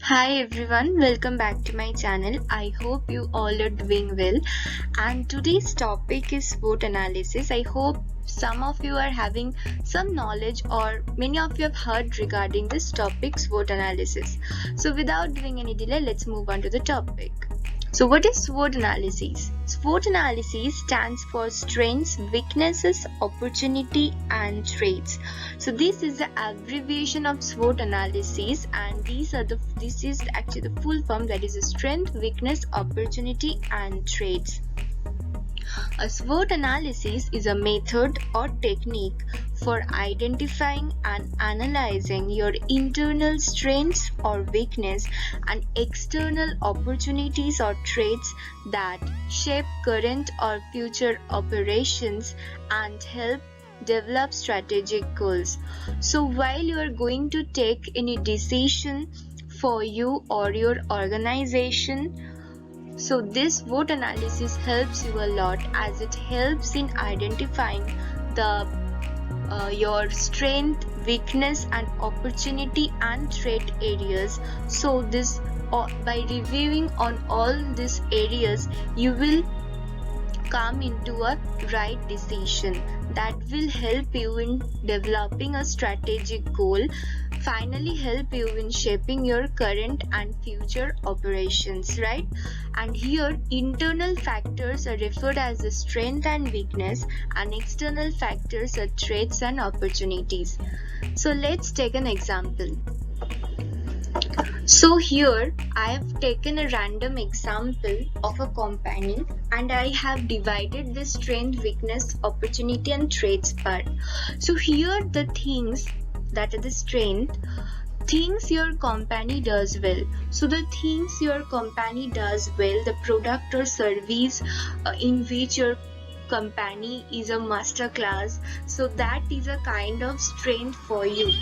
Hi everyone, welcome back to my channel. I hope you all are doing well. And today's topic is SWOT analysis. I hope some of you are having some knowledge or many of you have heard regarding this topic, SWOT analysis. So without doing any delay, let's move on to the topic. So what is SWOT analysis? SWOT analysis stands for strengths, weaknesses, opportunity and traits. So this is the abbreviation of SWOT analysis, and this is actually the full form, that is a strength, weakness, opportunity and traits. A SWOT analysis is a method or technique for identifying and analyzing your internal strengths or weakness and external opportunities or traits that shape current or future operations and help develop strategic goals. So while you are going to take any decision for you or your organization, so this SWOT analysis helps you a lot, as it helps in identifying the your strength, weakness and opportunity and trait areas. So this by reviewing on all these areas, you will come into a right decision that will help you in developing a strategic goal, finally help you in shaping your current and future operations, right? And here internal factors are referred as the strength and weakness, and external factors are traits and opportunities. So let's take an example. So here I have taken a random example of a company and I have divided the strength, weakness, opportunity and traits part. So here the things that are the strength, things your company does well. So the things your company does well, the product or service in which your company is a master class, so that is a kind of strength for you.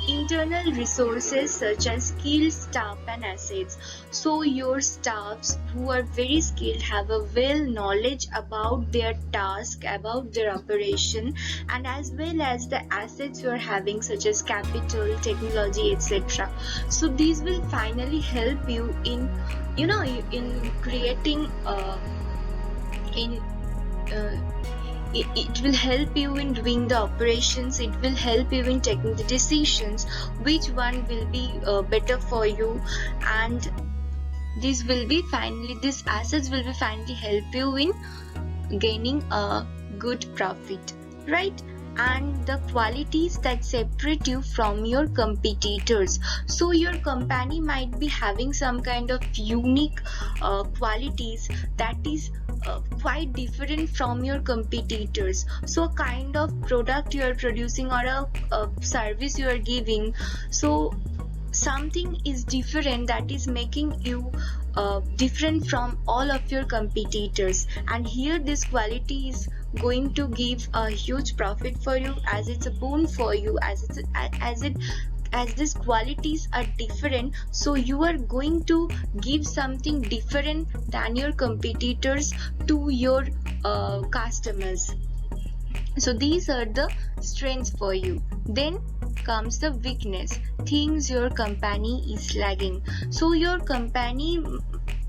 Internal resources such as skilled staff and assets. So your staffs who are very skilled have a well knowledge about their task, about their operation, and as well as the assets you are having such as capital, technology, etc. So these will finally help you in creating it will help you in doing the operations, it will help you in taking the decisions which one will be better for you, and these assets will be finally help you in gaining a good profit, right? And the qualities that separate you from your competitors. So your company might be having some kind of unique qualities that is quite different from your competitors. So a kind of product you are producing or a service you are giving, so something is different that is making you different from all of your competitors, and here this quality is going to give a huge profit for you, as it's a boon for you, as these qualities are different, so you are going to give something different than your competitors to your customers. So these are the strengths for you. Then comes the weakness, things your company is lagging. So your company,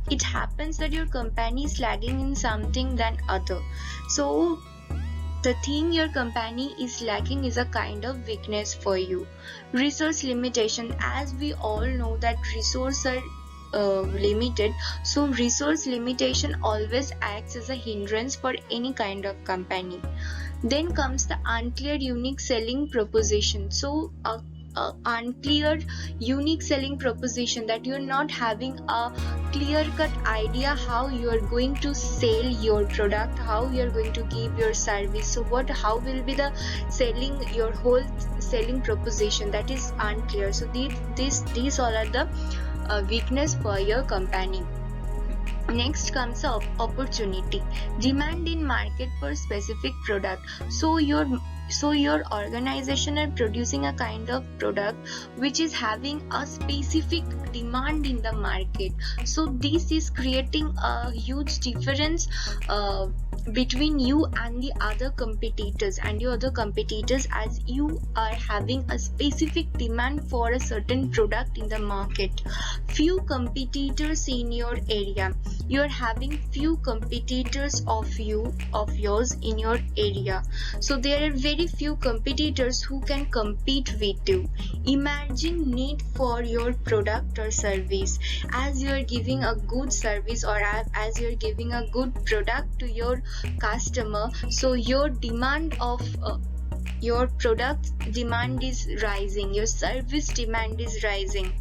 it happens that your company is lagging in something than other. So the thing your company is lacking is a kind of weakness for you. Resource limitation, as we all know that resources are limited, so resource limitation always acts as a hindrance for any kind of company. Then comes the unclear unique selling proposition. So unclear unique selling proposition, that you're not having a clear cut idea how you are going to sell your product, how you are going to give your service. So how will be the selling, your whole selling proposition, that is unclear. So these all are the weakness for your company. Next comes opportunity, demand in market for specific product. So your organization are producing a kind of product which is having a specific demand in the market. So this is creating a huge difference between you and the other competitors and your other competitors, as you are having a specific demand for a certain product in the market. Few competitors in your area, you are having few competitors of yours in your area, so there are very few competitors who can compete with you. Imagine need for your product or service, as you are giving a good service or as you are giving a good product to your customer, so your demand of your product demand is rising, your service demand is rising.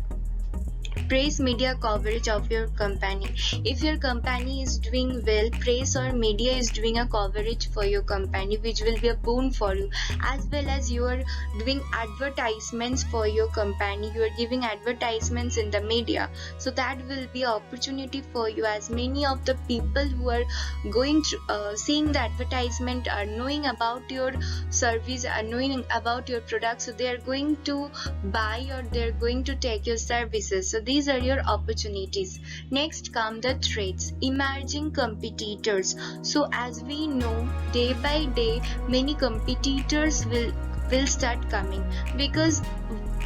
Praise media coverage of your company. If your company is doing well, praise or media is doing a coverage for your company, which will be a boon for you. As well as you are doing advertisements for your company, you are giving advertisements in the media, so that will be an opportunity for you, as many of the people who are going to seeing the advertisement are knowing about your service, are knowing about your product, so they are going to buy or they are going to take your services. So these are your opportunities. Next come the threats, emerging competitors. So as we know, day by day many competitors will start coming, because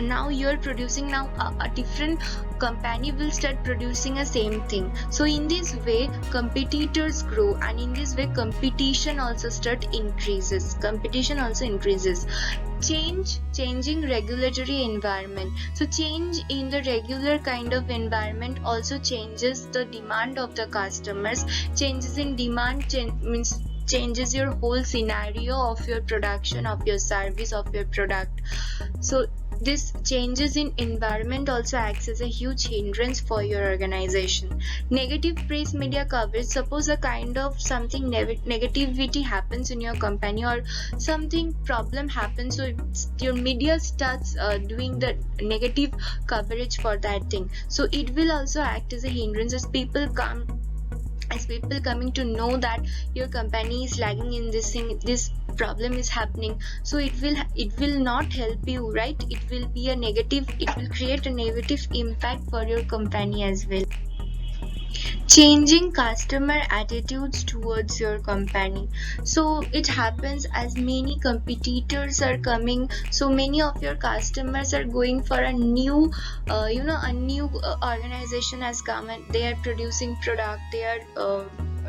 now you're producing, now a different company will start producing a same thing. So in this way competitors grow, and in this way competition also increases. Changing regulatory environment. So change in the regular kind of environment also changes the demand of the customers. Changes in demand means changes your whole scenario of your production, of your service, of your product. So this changes in environment also acts as a huge hindrance for your organization. Negative press media coverage. Suppose a kind of something negativity happens in your company, or something problem happens, so your media starts doing the negative coverage for that thing. So it will also act as a hindrance, as people coming to know that your company is lagging in this thing, this problem is happening, so it will not help you, right? It will create a negative impact for your company as well. Changing customer attitudes towards your company. So it happens as many competitors are coming, so many of your customers are going for a new organization has come, and they are producing product, they are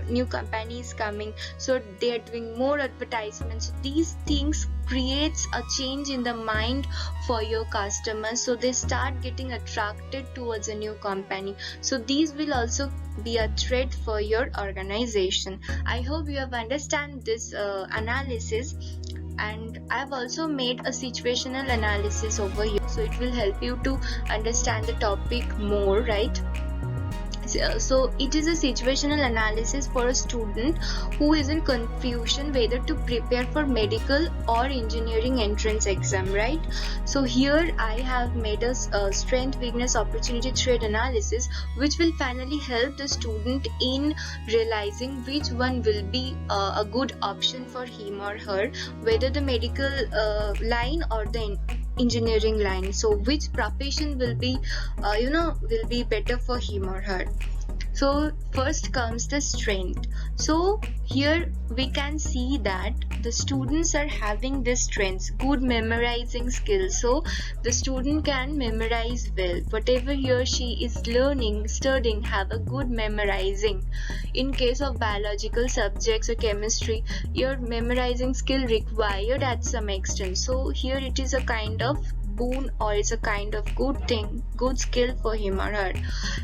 new companies coming, so they are doing more advertisements. These things creates a change in the mind for your customers, so they start getting attracted towards a new company. So these will also be a threat for your organization. I hope you have understand this analysis, and I've also made a situational analysis over here, so it will help you to understand the topic more, right? So it is a situational analysis for a student who is in confusion whether to prepare for medical or engineering entrance exam, right? So here I have made a strength, weakness, opportunity, threat analysis, which will finally help the student in realizing which one will be a good option for him or her, whether the medical line or the engineering line. So which profession will be better for him or her. So first comes the strength. So here we can see that the students are having this strengths, good memorizing skills. So the student can memorize well, whatever he or she is learning, studying, have a good memorizing. In case of biological subjects or chemistry, your memorizing skill required at some extent. So here it is a kind of boon, or it's a kind of good thing, good skill for him or her.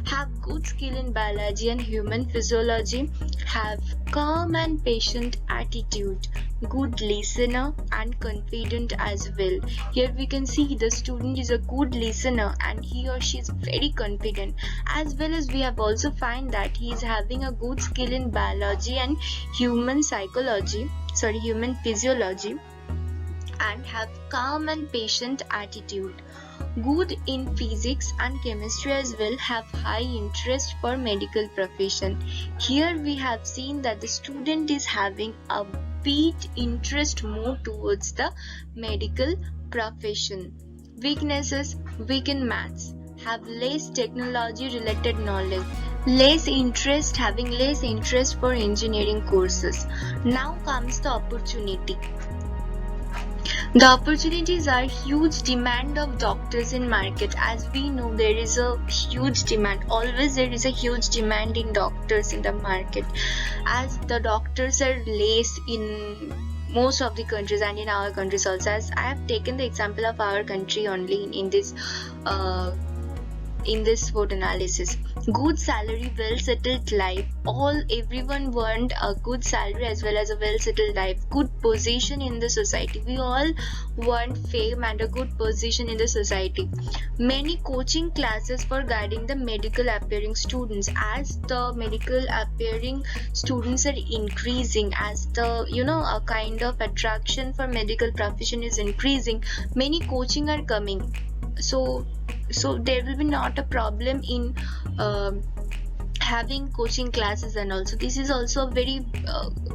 Have good skill in biology and human physiology. Have calm and patient attitude, good listener and confident as well. Here we can see the student is a good listener and he or she is very confident, as well as we have also find that he is having a good skill in biology and human physiology, and have calm and patient attitude. Good in physics and chemistry as well, have high interest for medical profession. Here we have seen that the student is having a bit interest more towards the medical profession. Weaknesses: weak in maths, have less technology related knowledge, having less interest for engineering courses. Now comes the opportunity. The opportunities are huge demand of doctors in market. As we know, there is a huge demand. Always there is a huge demand in doctors in the market, as the doctors are less in most of the countries and in our countries also. As I have taken the example of our country only in this SWOT analysis. Good salary, well settled life. Everyone want a good salary as well as a well settled life, good position in the society. We all want fame and a good position in the society. Many coaching classes for guiding the medical appearing students. As the medical appearing students are increasing, as the a kind of attraction for medical profession is increasing, many coaching are coming. So there will be not a problem in having coaching classes, and also this is also a very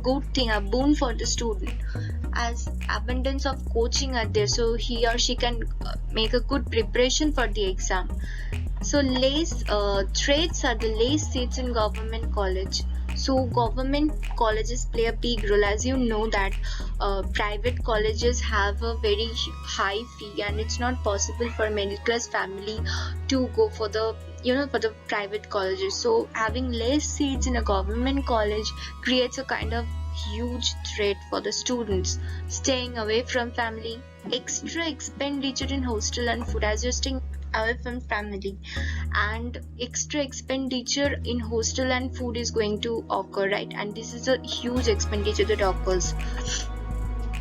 good thing, a boon for the student, as abundance of coaching are there, so he or she can make a good preparation for the exam. So trades are the less seats in government college. So government colleges play a big role. As you know that private colleges have a very high fee, and it's not possible for middle class family to go for the for the private colleges. So having less seats in a government college creates a kind of huge threat for the students. Staying away from family, extra expenditure in hostel and food. As you're staying away from family, and extra expenditure in hostel and food is going to occur, right? And this is a huge expenditure that occurs.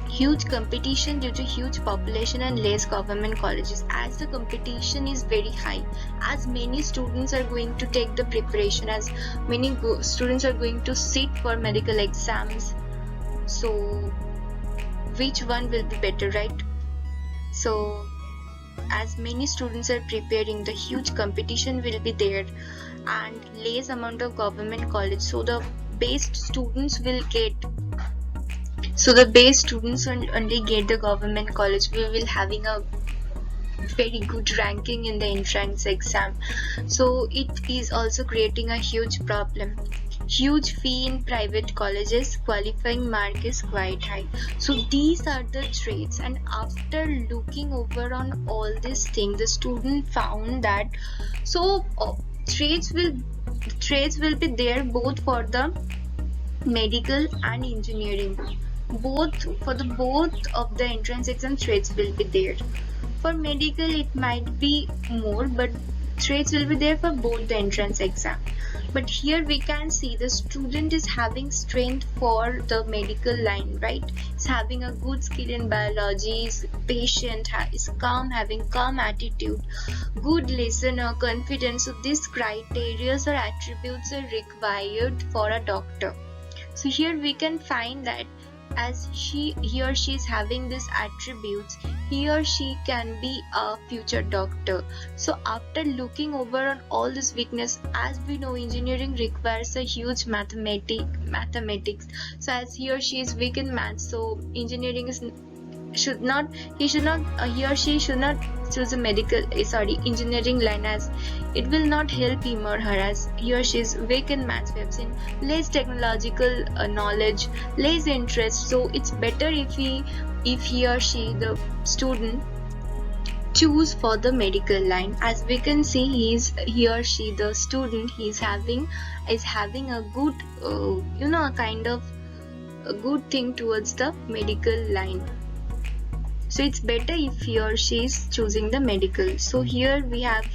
Huge competition due to huge population and less government colleges. As the competition is very high, as many students are going to take the preparation, as many students are going to sit for medical exams, so which one will be better, right? So as many students are preparing, the huge competition will be there and less amount of government college, so the best students will get, only get the government college. We will having a very good ranking in the entrance exam, so it is also creating a huge problem. Huge fee in private colleges, qualifying mark is quite high. So these are the traits, and after looking over on all these things, the student found that traits will be there both for the medical and engineering. Both of the entrance exam traits will be there. For medical it might be more, but traits will be there for both the entrance exam. But here we can see the student is having strength for the medical line, right? Is having a good skill in biology, is patient, is calm, having calm attitude, good listener, confident. So these criteria or attributes are required for a doctor. So here we can find that as he or she is having these attributes, he or she can be a future doctor. So after looking over on all this weakness, as we know engineering requires a huge mathematics. So as he or she is weak in maths, so engineering is he or she should not choose a engineering line, as it will not help him or her, as he or she is weak in maths. We have seen less technological knowledge, less interest. So it's better if he or she, the student, choose for the medical line. As we can see, he or she, the student, is having a good kind of a good thing towards the medical line. So it's better if he or she is choosing the medical. So here we have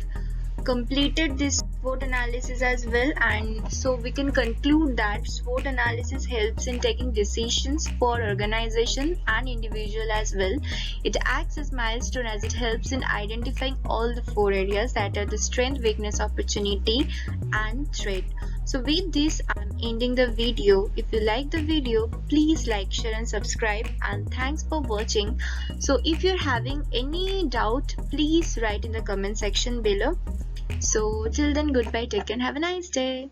completed this SWOT analysis as well, and so we can conclude that SWOT analysis helps in taking decisions for organization and individual as well. It acts as milestone, as it helps in identifying all the 4 areas, that are the strength, weakness, opportunity and threat. So with this, I'm ending the video. If you like the video, please like, share and subscribe, and thanks for watching. So if you're having any doubt, please write in the comment section below. So till then, goodbye, take care and have a nice day.